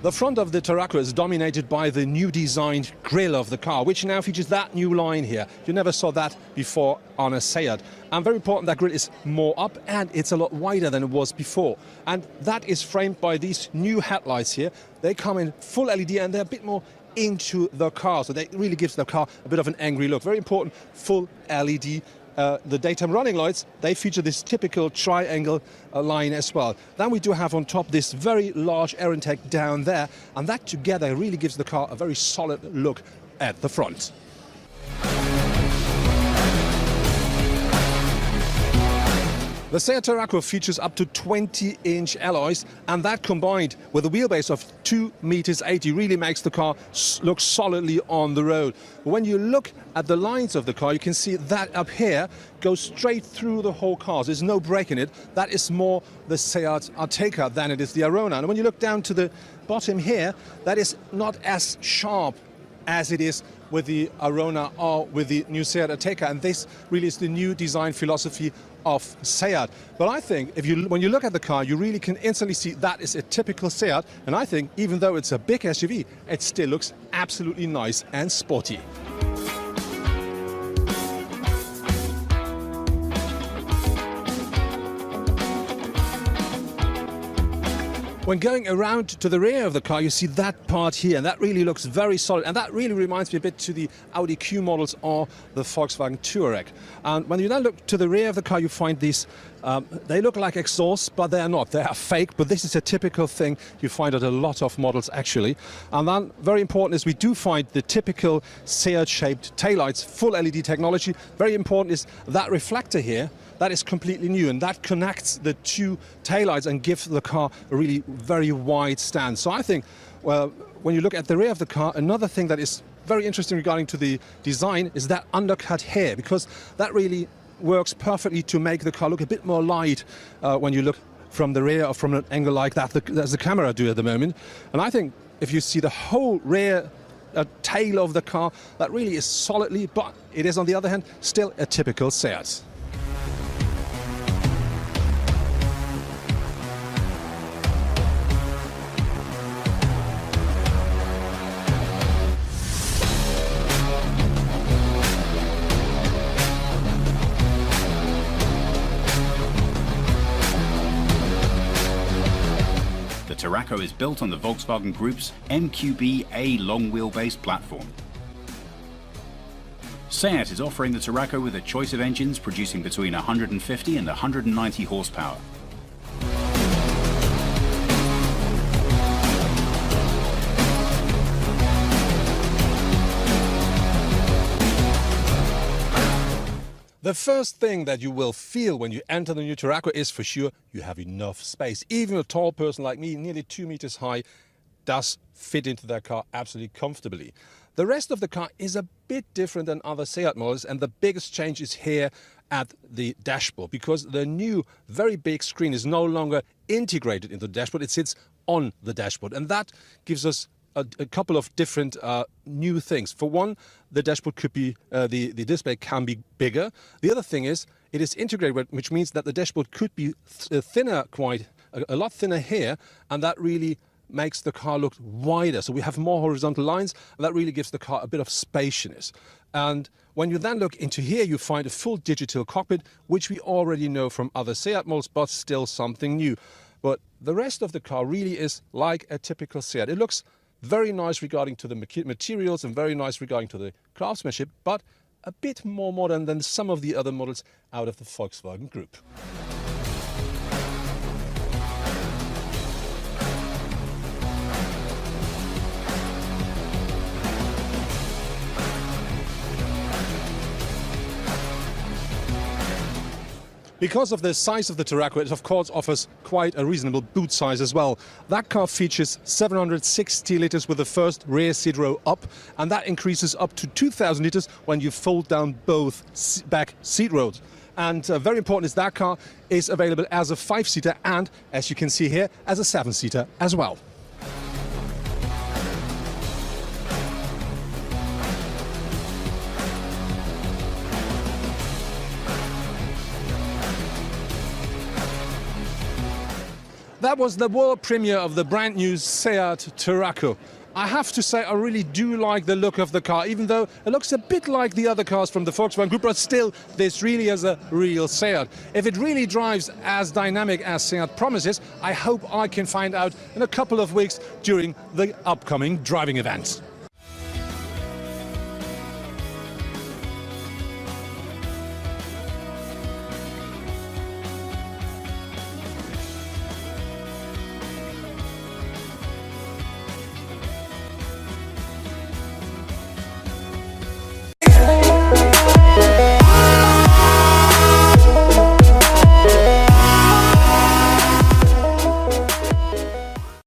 The front of the Tarraco is dominated by the new designed grille of the car, which now features that new line here. You never saw that before on a Seat. And very important, that grille is more up and it's a lot wider than it was before. And that is framed by these new headlights here. They come in full LED and they're a bit more into the car, so that really gives the car a bit of an angry look. Very important, full LED. The daytime running lights, they feature this typical triangle line as well. Then we do have on top this very large air intake down there, and that together really gives the car a very solid look at the front. The Seat Tarraco features up to 20-inch alloys, and that combined with a wheelbase of 2.80 meters really makes the car look solidly on the road. When you look at the lines of the car, you can see that up here goes straight through the whole car. There's no break in it. That is more the Seat Autocar than it is the Arona. And when you look down to the bottom here, that is not as sharp as it is with the Arona or with the new Seat Autocar, and this really is the new design philosophy of Seat. But I think when you look at the car, you really can instantly see that is a typical Seat, and I think even though it's a big SUV, it still looks absolutely nice and sporty. When going around to the rear of the car, you see that part here, and that really looks very solid, and that really reminds me a bit to the Audi Q models or the Volkswagen Touareg. And when you then look to the rear of the car, you find these, they look like exhausts, but they are not. They are fake, but this is a typical thing you find at a lot of models actually. And then very important is we do find the typical Seat-shaped taillights, full LED technology. Very important is that reflector here. That is completely new, and that connects the two taillights and gives the car a really very wide stand. So I think, well, when you look at the rear of the car, another thing that is very interesting regarding to the design is that undercut here, because that really works perfectly to make the car look a bit more light when you look from the rear or from an angle like that, as the camera do at the moment. And I think if you see the whole rear tail of the car, that really is solidly, but it is on the other hand still a typical Seat. The Tarraco is built on the Volkswagen Group's MQB-A long wheelbase platform. Seat is offering the Tarraco with a choice of engines producing between 150 and 190 horsepower. The first thing that you will feel when you enter the new Tarraco is for sure you have enough space. Even a tall person like me, nearly 2 meters high, does fit into that car absolutely comfortably. The rest of the car is a bit different than other Seat models, and the biggest change is here at the dashboard, because the new very big screen is no longer integrated into the dashboard, it sits on the dashboard, and that gives us a couple of different new things. For one, the dashboard could be, the display can be bigger. The other thing is, it is integrated, which means that the dashboard could be thinner, a lot thinner here, and that really makes the car look wider. So we have more horizontal lines, and that really gives the car a bit of spaciousness. And when you then look into here, you find a full digital cockpit, which we already know from other Seat models, but still something new. But the rest of the car really is like a typical Seat. It looks very nice regarding to the materials and very nice regarding to the craftsmanship, but a bit more modern than some of the other models out of the Volkswagen group. Because of the size of the Tarraco, it of course offers quite a reasonable boot size as well. That car features 760 litres with the first rear seat row up, and that increases up to 2,000 litres when you fold down both back seat rows. And very important is that car is available as a 5-seater and, as you can see here, as a 7-seater as well. That was the world premiere of the brand new Seat Tarraco. I have to say I really do like the look of the car, even though it looks a bit like the other cars from the Volkswagen Group, but still this really is a real Seat. If it really drives as dynamic as Seat promises, I hope I can find out in a couple of weeks during the upcoming driving event.